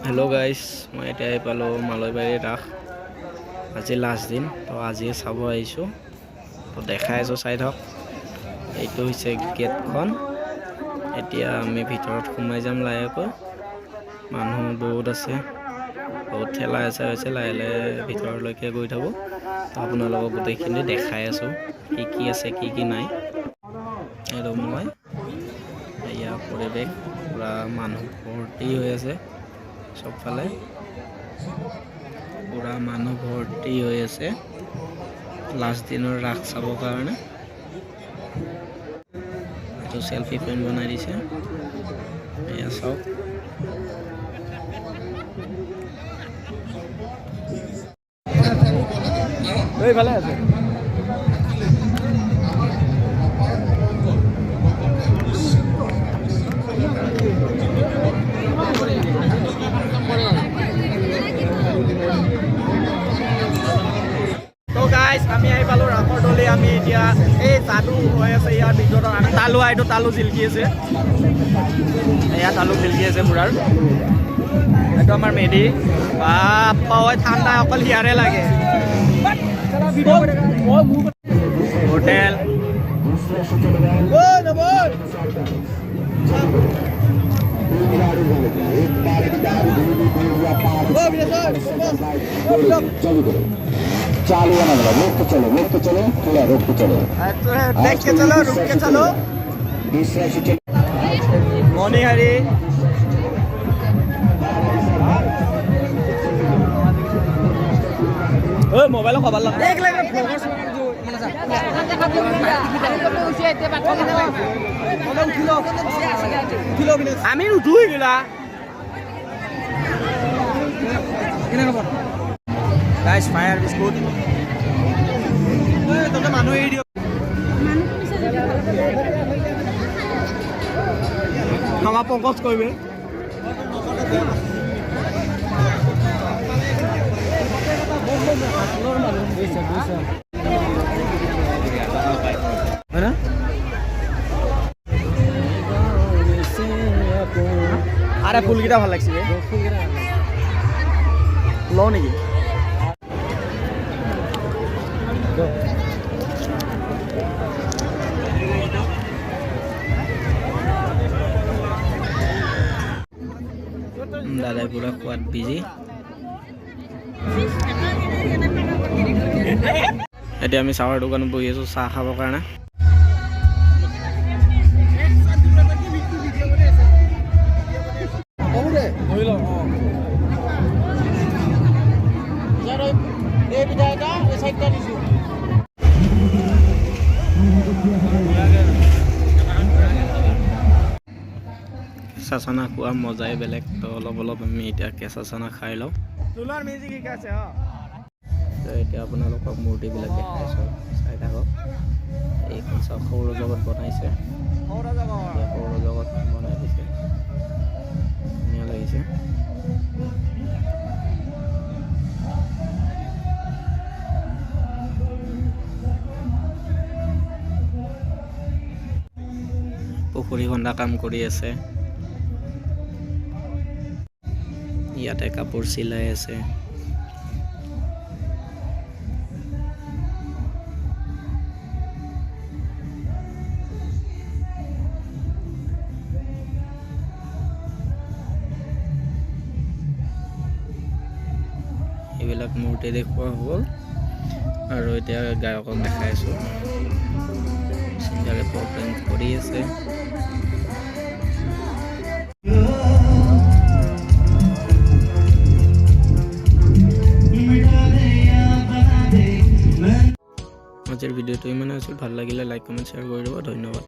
Hello guys मैं এতিয়া পালো মালয়বাৰী ৰাস আজি লাষ্ট দিন তো আজি চাব আইছো তো দেখাই আছো চাই থাক এইটো হৈছে গেটখন এতিয়া আমি ভিতৰত সোমাই যাম লাহেকৈ মানুহ বহুত আছে বহুত ঠেলা আছে লাহে ভিতৰলৈকে গৈ থাকো তো আপোনালোকক গোটেইখিনি দেখাই আছো কি আছে কি নাই আৰু মই এয়া পৰিবেশ পুৰা মানুহ ভৰ্তি হৈ আছে सबफाले पूरा मानु भर्ती হৈ আছে लास्ट दिনৰ ৰাস চাবৰ কাৰণে তো সেলফি পইণ্ট বনাই দিছে এয়া চাওক এই ভালে আছে আমি আহি পালো ৰাসৰ দলে আমি এতিয়া এই জাদু হৈ আছে ইয়াৰ ভিতৰত আমি তালু জিলকি আছে এয়া তালু জিলকি আছে পুৰাৰ এইটো আমাৰ মেডি বাপ্পা হয় ঠাণ্ডা অকল হিয়াৰে লাগে হোটেল चालू होना लगा रुक के चलो थोड़ा रुक के चलो देख के चलो रुक के चलो दूसरा से चलो मॉर्निंग हरी ओ मोबाइल खबर लगा देख ले फोकस আমি নুঠুই গেলা কেনে খবৰ गाइस फायर बिस्कुट তোমৰা মানুহ এৰি দিও মামা পঙ্কজ কইবে হয়না আরে ফুলকিটা ভাল লাগছে লো নেকি दादा पूरा खुद बिजी এতিয়া আমি চাহৰ দোকানত বহি আছো চাহ খাবৰ কাৰণে কেঁচা চানা খোৱা মজাই বেলেগ তো অলপ আমি এতিয়া কেঁচা চানা খাই লওঁ তোলাৰ মিউজিক কি আছে তো এতিয়া আপোনালোকক মূৰ্তিবিলাক দেখাইছো চাই থাকক এইখন চাওক সৌৰ জগত বনাইছে সৌৰ জগত বনাই দিছে ধুনীয়া লাগিছে পুখুৰী খন্দা কাম কৰি আছে ইয়াতে কাপোৰ চিলাই আছে এইবিলাক মূৰ্তি দেখুওৱা হ'ল আৰু এতিয়া গায়কক দেখাইছো সিঙ্গাৰে প্ৰগ্ৰাম কৰি আছে আজিৰ ভিডিওটো ইমানে আছিল ভাল লাগিলে লাইক কমেন্ট শেয়াৰ কৰি দিব ধন্যবাদ।